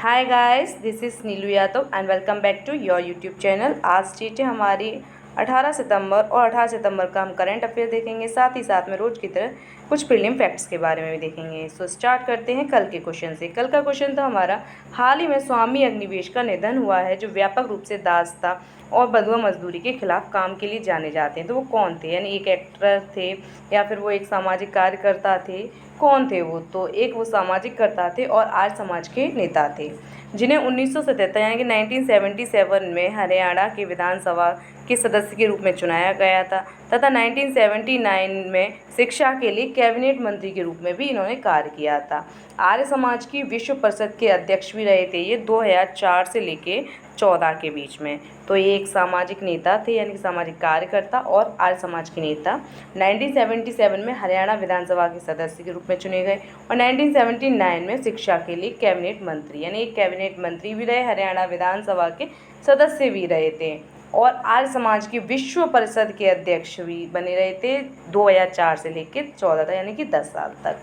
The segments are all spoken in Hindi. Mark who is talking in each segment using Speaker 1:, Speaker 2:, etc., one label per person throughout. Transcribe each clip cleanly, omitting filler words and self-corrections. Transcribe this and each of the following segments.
Speaker 1: Hi guys, this is Neelu Yadav and welcome back to your YouTube channel. आज डेट है हमारी 18 सितंबर और 18 सितंबर का हम करंट अफेयर देखेंगे, साथ ही साथ में रोज़ की तरह कुछ प्रीलिम फैक्ट्स के बारे में भी देखेंगे। सो स्टार्ट करते हैं कल के क्वेश्चन से। कल का क्वेश्चन था हमारा, हाल ही में स्वामी अग्निवेश का निधन हुआ है जो व्यापक रूप से दासता और बंधुआ मजदूरी के खिलाफ काम के लिए जाने जाते हैं। तो वो कौन थे? यानी एक एक्टर थे या फिर वो एक सामाजिक कार्यकर्ता थे? कौन थे वो? तो एक वो सामाजिक कर्ता थे और आर्य समाज के नेता थे, जिन्हें 1977 यानी कि 1977 में हरियाणा के विधानसभा के सदस्य के रूप में चुनाया गया था तथा 1979 में शिक्षा के लिए कैबिनेट मंत्री के रूप में भी इन्होंने कार्य किया था। आर्य समाज की विश्व परिषद के अध्यक्ष भी रहे थे ये 2004 से लेके 14 के बीच में। तो ये एक सामाजिक नेता थे, यानी कि सामाजिक कार्यकर्ता और आर्य समाज के नेता। 1977 में हरियाणा विधानसभा के सदस्य के रूप में चुने गए और 1979 में शिक्षा के लिए कैबिनेट मंत्री, यानी एक कैबिनेट मंत्री भी रहे, हरियाणा विधानसभा के सदस्य भी रहे थे और आर्य समाज की विश्व परिषद के अध्यक्ष भी बने रहे थे 2004 से लेकर 14 तक, यानी कि 10 साल तक।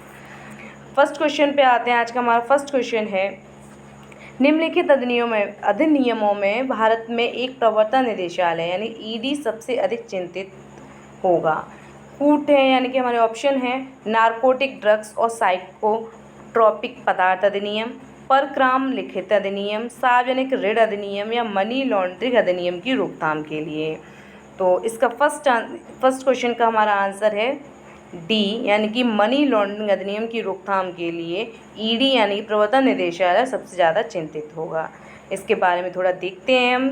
Speaker 1: फर्स्ट क्वेश्चन पे आते हैं। आज का हमारा फर्स्ट क्वेश्चन है, निम्नलिखित अधिनियमों में भारत में एक प्रवर्तन निदेशालय यानी ईडी सबसे अधिक चिंतित होगा। कूट है, यानी कि हमारे ऑप्शन है नारकोटिक ड्रग्स और साइकोट्रोपिक पदार्थ अधिनियम, परक्राम लिखित अधिनियम, सार्वजनिक ऋण अधिनियम या मनी लॉन्ड्रिंग अधिनियम की रोकथाम के लिए। तो इसका फर्स्ट क्वेश्चन का हमारा आंसर है डी, यानी कि मनी लॉन्ड्रिंग अधिनियम की रोकथाम के लिए ईडी यानी प्रवर्तन निदेशालय सबसे ज़्यादा चिंतित होगा। इसके बारे में थोड़ा देखते हैं हम।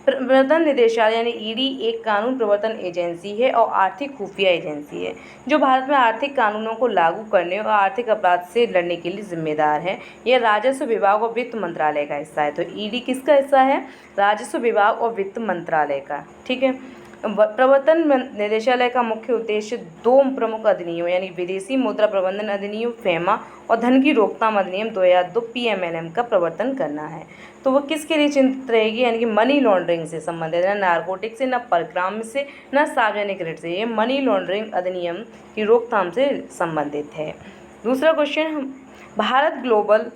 Speaker 1: प्रवर्तन निदेशालय यानी ईडी एक कानून प्रवर्तन एजेंसी है और आर्थिक खुफिया एजेंसी है जो भारत में आर्थिक कानूनों को लागू करने और आर्थिक अपराध से लड़ने के लिए जिम्मेदार है। यह राजस्व विभाग और वित्त मंत्रालय का हिस्सा है। तो ईडी किसका हिस्सा है? राजस्व विभाग और वित्त मंत्रालय का। ठीक है। प्रवर्तन निदेशालय का मुख्य उद्देश्य दो प्रमुख अधिनियम यानी विदेशी मुद्रा प्रबंधन अधिनियम फेमा और धन की रोकथाम अधिनियम 2002 पीएमएलएम का प्रवर्तन करना है। तो वो किसके लिए चिंतित रहेगी? यानी कि मनी लॉन्ड्रिंग से संबंधित, ना नारकोटिक से, ना परक्राम से, ना सार्वजनिक ऋण से। ये मनी लॉन्ड्रिंग अधिनियम की रोकथाम से संबंधित है। दूसरा question, Bharat global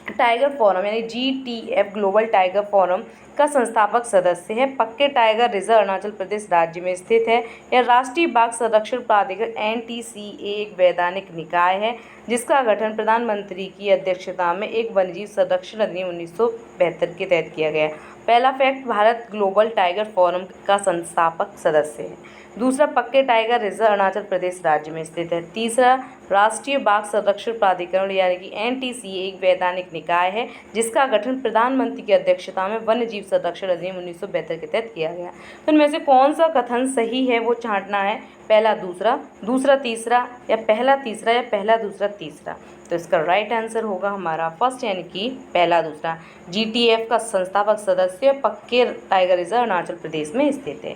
Speaker 1: tiger forum यानी GTF ग्लोबल टाइगर फोरम का संस्थापक सदस्य है। पक्के टाइगर रिजर्व अरुणाचल प्रदेश राज्य में स्थित है। यह राष्ट्रीय बाघ संरक्षण प्राधिकरण NTCA एक वैधानिक निकाय है जिसका गठन प्रधानमंत्री की अध्यक्षता में एक वन्यजीव संरक्षण अधिनियम 1972 के तहत किया गया। पहला fact, Bharat global tiger forum का संस्थापक सदस्य है। दूसरा, पक्के टाइगर रिजर्व अरुणाचल प्रदेश राज्य में स्थित है। तीसरा, राष्ट्रीय बाघ संरक्षण प्राधिकरण यानी कि NTCA एक वैधानिक निकाय है जिसका गठन प्रधानमंत्री की अध्यक्षता में वन्य जीव संरक्षण अधिनियम 1972 के तहत किया गया। तो इनमें से कौन सा कथन सही है वो छांटना है, पहला दूसरा, दूसरा तीसरा, या पहला तीसरा, या पहला दूसरा तीसरा। तो इसका राइट आंसर होगा हमारा फर्स्ट, यानी कि पहला दूसरा। GTF का संस्थापक सदस्य पक्के टाइगर रिजर्व अरुणाचल प्रदेश में स्थित है।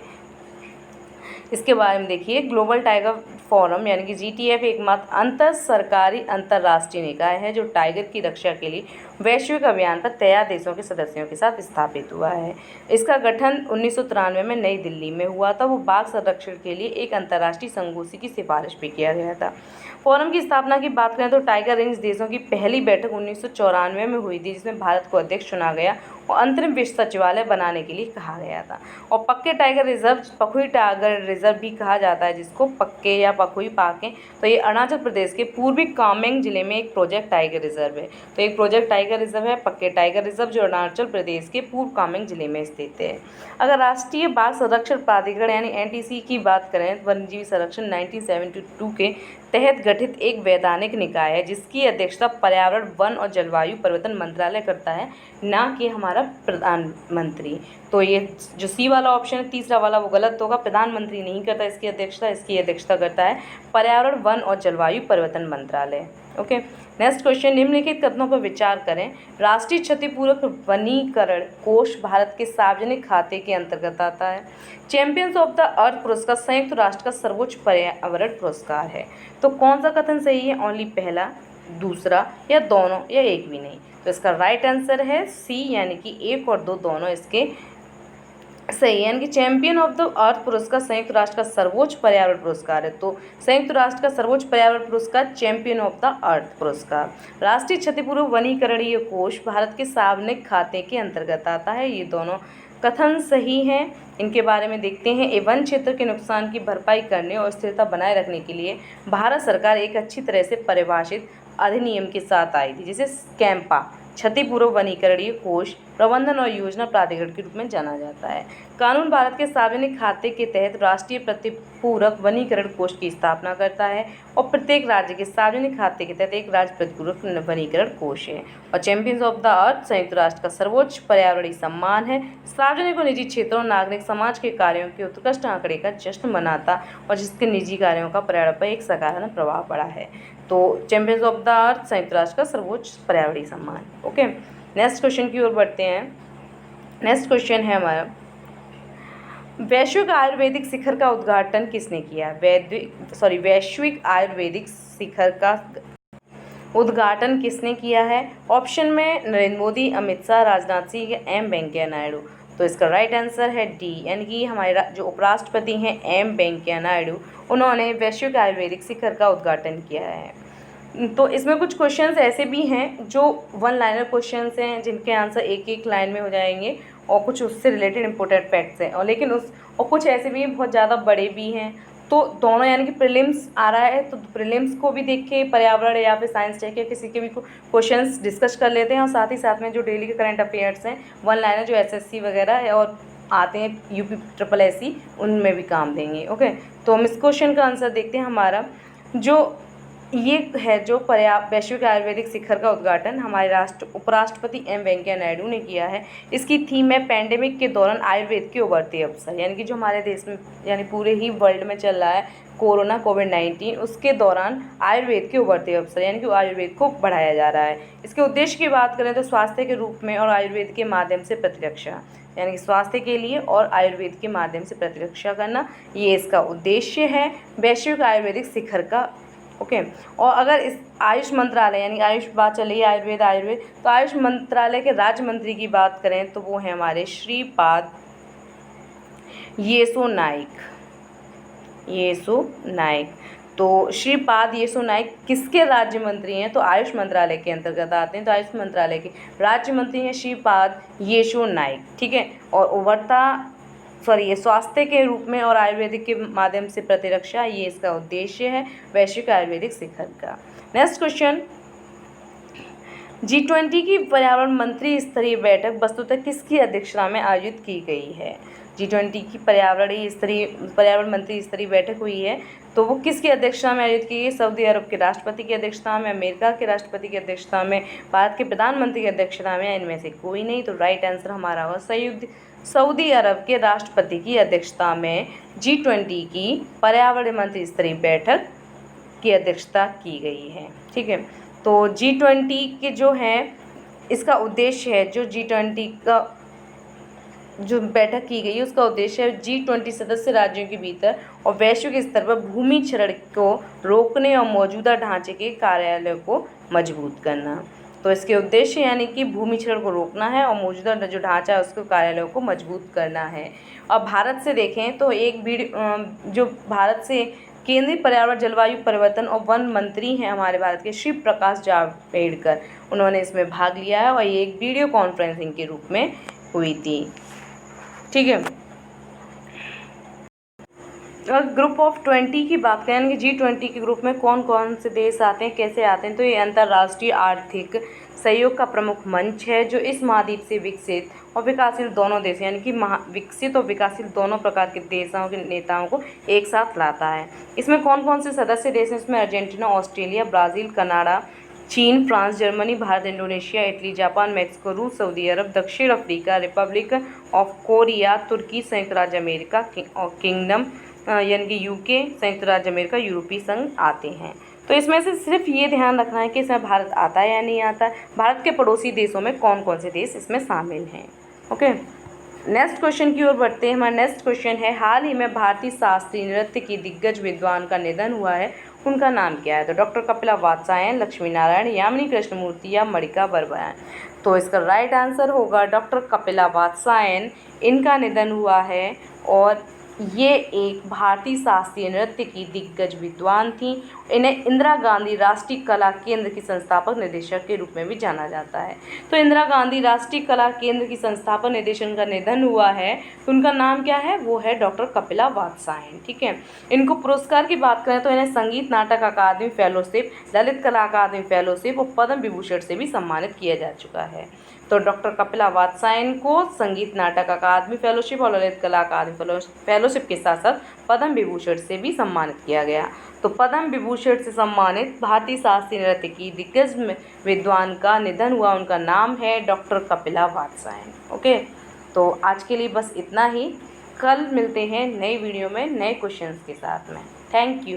Speaker 1: इसके बारे में देखिए, ग्लोबल टाइगर फोरम यानी कि GTF एकमात्र अंतर सरकारी अंतर्राष्ट्रीय निकाय है जो टाइगर की रक्षा के लिए वैश्विक अभियान पर तैयार देशों के सदस्यों के साथ स्थापित हुआ है। इसका गठन 1993 में नई दिल्ली में हुआ था। वो बाघ संरक्षण के लिए एक अंतर्राष्ट्रीय संगोष्ठी की सिफारिश भी किया गया था। फोरम की स्थापना की बात करें तो टाइगर रेंज देशों की पहली बैठक 1994 में हुई थी जिसमें भारत को अध्यक्ष चुना गया और अंतरिम विश्व सचिवालय बनाने के लिए कहा गया था। और पक्के tiger reserve, Pakhui tiger reserve भी कहा जाता है जिसको, पक्के या पखुई पाके, तो ये अरुणाचल प्रदेश के पूर्वी कामेंग जिले में एक प्रोजेक्ट टाइगर रिजर्व है। तो एक प्रोजेक्ट टाइगर रिजर्व है पक्के टाइगर रिजर्व जो अरुणाचल प्रदेश के पूर्व कामेंग जिले में स्थित है। अगर राष्ट्रीय बाघ संरक्षण प्राधिकरण यानी NTC की बात करें, वन्यजीव संरक्षण 1972 के तहत गठित एक वैधानिक निकाय है जिसकी अध्यक्षता पर्यावरण, वन और जलवायु परिवर्तन मंत्रालय करता है, ना कि हमारा प्रधानमंत्री। तो ये जो सी वाला ऑप्शन है तीसरा वाला वो गलत होगा। प्रधानमंत्री नहीं करता इसकी अध्यक्षता करता है पर्यावरण, वन और जलवायु परिवर्तन मंत्रालय। ओके, नेक्स्ट क्वेश्चन, निम्नलिखित कथनों पर विचार करें। राष्ट्रीय क्षतिपूरक वनीकरण कोष भारत के सार्वजनिक खाते के अंतर्गत आता है। चैंपियंस ऑफ द अर्थ पुरस्कार संयुक्त राष्ट्र का सर्वोच्च पर्यावरण पुरस्कार है। तो कौन सा कथन सही है? ओनली पहला, दूसरा, या दोनों, या एक भी नहीं। तो इसका राइट आंसर है सी, यानी कि एक और दो दोनों इसके सही, यानी कि चैंपियन ऑफ द अर्थ पुरस्कार संयुक्त राष्ट्र का सर्वोच्च पर्यावरण पुरस्कार है। तो संयुक्त राष्ट्र का सर्वोच्च पर्यावरण पुरस्कार चैंपियन ऑफ द अर्थ पुरस्कार। राष्ट्रीय क्षतिपूर्व वनीकरणीय कोष भारत के सार्वजनिक खाते के अंतर्गत आता है। ये दोनों कथन सही हैं। इनके बारे में देखते हैं। ये वन क्षेत्र के नुकसान की भरपाई करने और स्थिरता बनाए रखने के लिए भारत सरकार एक अच्छी तरह से परिभाषित अधिनियम के साथ आई थी, जिसे कैम्पा क्षतिपूर्व वनीकरणीय कोष प्रबंधन और योजना प्राधिकरण के रूप में जाना जाता है। कानून भारत के सार्वजनिक खाते के तहत राष्ट्रीय प्रतिपूरक वनीकरण कोष की स्थापना करता है और प्रत्येक राज्य के सार्वजनिक खाते के तहत एक राज्य प्रतिपूरक वनीकरण कोष है। और चैंपियंस ऑफ द अर्थ संयुक्त राष्ट्र का सर्वोच्च पर्यावरणीय सम्मान है। सार्वजनिक और निजी क्षेत्रों और नागरिक समाज के कार्यों के उत्कृष्ट आंकड़े का जश्न मनाता और जिसके निजी कार्यों का पर्यावरण पर एक सकारात्मक प्रभाव पड़ा है। तो चैंपियंस ऑफ द अर्थ संयुक्त राष्ट्र का सर्वोच्च पर्यावरणीय सम्मान। ओके, नेक्स्ट क्वेश्चन की ओर बढ़ते हैं। नेक्स्ट क्वेश्चन है हमारा, वैश्विक आयुर्वेदिक शिखर का उद्घाटन किसने किया? वैश्विक आयुर्वेदिक शिखर का उद्घाटन किसने किया है? ऑप्शन में नरेंद्र मोदी, अमित शाह, राजनाथ सिंह या एम वेंकैया नायडू। तो इसका राइट आंसर है डी, यानी कि हमारे जो उपराष्ट्रपति हैं एम वेंकैया नायडू, उन्होंने वैश्विक आयुर्वेदिक शिखर का उद्घाटन किया है। तो इसमें कुछ क्वेश्चंस ऐसे भी हैं जो वन लाइनर क्वेश्चंस हैं, जिनके आंसर एक एक लाइन में हो जाएंगे और कुछ उससे रिलेटेड इंपॉर्टेंट फैक्ट्स हैं, और कुछ ऐसे भी बहुत ज़्यादा बड़े भी हैं। तो दोनों, यानी कि प्रीलिम्स आ रहा है तो प्रीलिम्स को भी देख के पर्यावरण या फिर साइंस टेक या किसी के भी क्वेश्चंस डिस्कस कर लेते हैं, और साथ ही साथ में जो डेली के करंट अफेयर्स हैं वन लाइनर जो एसएससी वगैरह है और आते हैं यूपी ट्रिपल एससी, उनमें भी काम देंगे। ओके, तो हम इस क्वेश्चन का आंसर देखते हैं। हमारा जो ये है जो वैश्विक आयुर्वेदिक शिखर का उद्घाटन हमारे उपराष्ट्रपति एम वेंकैया नायडू ने किया है। इसकी थीम है पैंडेमिक के दौरान आयुर्वेद के उभरते अवसर, यानी कि जो हमारे देश में यानी पूरे ही वर्ल्ड में चल रहा है कोविड-19, उसके दौरान आयुर्वेद के उभरते अवसर, यानी कि आयुर्वेद को बढ़ाया जा रहा है। इसके उद्देश्य की बात करें तो स्वास्थ्य के रूप में और आयुर्वेद के माध्यम से प्रतिरक्षा, यानी कि स्वास्थ्य के लिए और आयुर्वेद के माध्यम से प्रतिरक्षा करना, ये इसका उद्देश्य है वैश्विक आयुर्वेदिक शिखर का। ओके, और अगर इस आयुष मंत्रालय, यानी आयुष बात चल रही है आयुर्वेद, तो आयुष मंत्रालय के राज्य मंत्री की बात करें तो वो है हमारे श्रीपाद येसो नाइक। तो श्रीपाद येसो नाइक किसके राज्य मंत्री हैं? तो आयुष मंत्रालय के अंतर्गत आते हैं। तो आयुष मंत्रालय के राज्य मंत्री हैं श्रीपाद येसो नाइक। ठीक है, और ये स्वास्थ्य के रूप में और आयुर्वेदिक के माध्यम से प्रतिरक्षा, ये इसका उद्देश्य है वैश्विक आयुर्वेदिक शिखर का। नेक्स्ट क्वेश्चन, G20 की पर्यावरण मंत्री स्तरीय बैठक वस्तुतः किसकी अध्यक्षता में आयोजित की गई है? G20 की पर्यावरण मंत्री स्तरीय बैठक हुई है, तो वो किसकी अध्यक्षता में आयोजित की गई? सऊदी अरब के राष्ट्रपति की अध्यक्षता में, अमेरिका के राष्ट्रपति की अध्यक्षता में, भारत के प्रधानमंत्री की अध्यक्षता में, इनमें से कोई नहीं। तो राइट आंसर हमारा होगा सऊदी अरब के राष्ट्रपति की अध्यक्षता में G20 की पर्यावरण मंत्री स्तरीय बैठक की अध्यक्षता की गई है। ठीक है, तो G20 के जो है इसका उद्देश्य है, जो G20 का जो बैठक की गई उसका उद्देश्य है G20 सदस्य राज्यों के भीतर और वैश्विक स्तर पर भूमि क्षरण को रोकने और मौजूदा ढांचे के कार्यालयों को मजबूत करना। तो इसके उद्देश्य यानी कि भूमि क्षरण को रोकना है और मौजूदा जो ढांचा है उसको कार्यालयों को मजबूत करना है। और भारत से देखें तो जो भारत से केंद्रीय पर्यावरण, जलवायु परिवर्तन और वन मंत्री हैं हमारे भारत के श्री प्रकाश जावड़ेकर, उन्होंने इसमें भाग लिया है और ये एक वीडियो कॉन्फ्रेंसिंग के रूप में हुई थी। ठीक है, अगर ग्रुप ऑफ 20 की बात करें कि G20 के ग्रुप में कौन कौन से देश आते हैं, कैसे आते हैं, तो ये अंतर्राष्ट्रीय आर्थिक सहयोग का प्रमुख मंच है जो इस महाद्वीप से विकसित और विकासशील दोनों देश, यानी कि विकसित और विकासशील दोनों प्रकार के देशों के नेताओं को एक साथ लाता है। इसमें कौन कौन से सदस्य देश हैं? इसमें अर्जेंटीना, ऑस्ट्रेलिया, ब्राज़ील, कनाडा, चीन, France, Germany, Bharat, Indonesia, Italy, Japan, Mexico, रूस, सऊदी अरब, दक्षिण अफ्रीका, रिपब्लिक ऑफ कोरिया, तुर्की, संयुक्त राज्य अमेरिका और किंगडम यानी कि यूके, संयुक्त राज्य अमेरिका, यूरोपीय संघ आते हैं। तो इसमें से सिर्फ ये ध्यान रखना है कि इसमें भारत आता है या नहीं आता है, भारत के पड़ोसी देशों में कौन कौन से देश इसमें शामिल हैं। ओके, नेक्स्ट क्वेश्चन की ओर बढ़ते हैं। हमारा नेक्स्ट क्वेश्चन है, हाल ही में भारतीय शास्त्रीय नृत्य की दिग्गज विद्वान का निधन हुआ है, उनका नाम क्या है? तो डॉक्टर कपिला वात्स्यायन, लक्ष्मी नारायण, यामिनी कृष्णमूर्ति या मणिका बर्वेन। तो इसका राइट आंसर होगा डॉक्टर कपिला वात्स्यायन। इनका निधन हुआ है और ये एक भारतीय शास्त्रीय नृत्य की दिग्गज विद्वान थी। इन्हें इंदिरा गांधी राष्ट्रीय कला केंद्र की संस्थापक निदेशक के रूप में भी जाना जाता है। तो इंदिरा गांधी राष्ट्रीय कला केंद्र की संस्थापक निदेशक का निधन हुआ है, तो उनका नाम क्या है, वो है डॉक्टर कपिला वात्स्यायन। ठीक है। इनको पुरस्कार की बात करें तो इन्हें संगीत नाटक अकादमी फेलोशिप, ललित कला अकादमी फेलोशिप और पद्म विभूषण से भी सम्मानित किया जा चुका है। तो डॉक्टर कपिला वात्स्यायन को संगीत नाटक अकादमी फेलोशिप और ललित कला अकादमी फेलोशिप के साथ साथ पद्म विभूषण से भी सम्मानित किया गया। तो पद्म विभूषण से सम्मानित भारतीय शास्त्रीय नृत्य की दिग्गज विद्वान का निधन हुआ, उनका नाम है डॉक्टर कपिला वात्स्यायन। ओके, तो आज के लिए बस इतना ही। कल मिलते हैं नई वीडियो में नए क्वेश्चंस के साथ में। Thank you.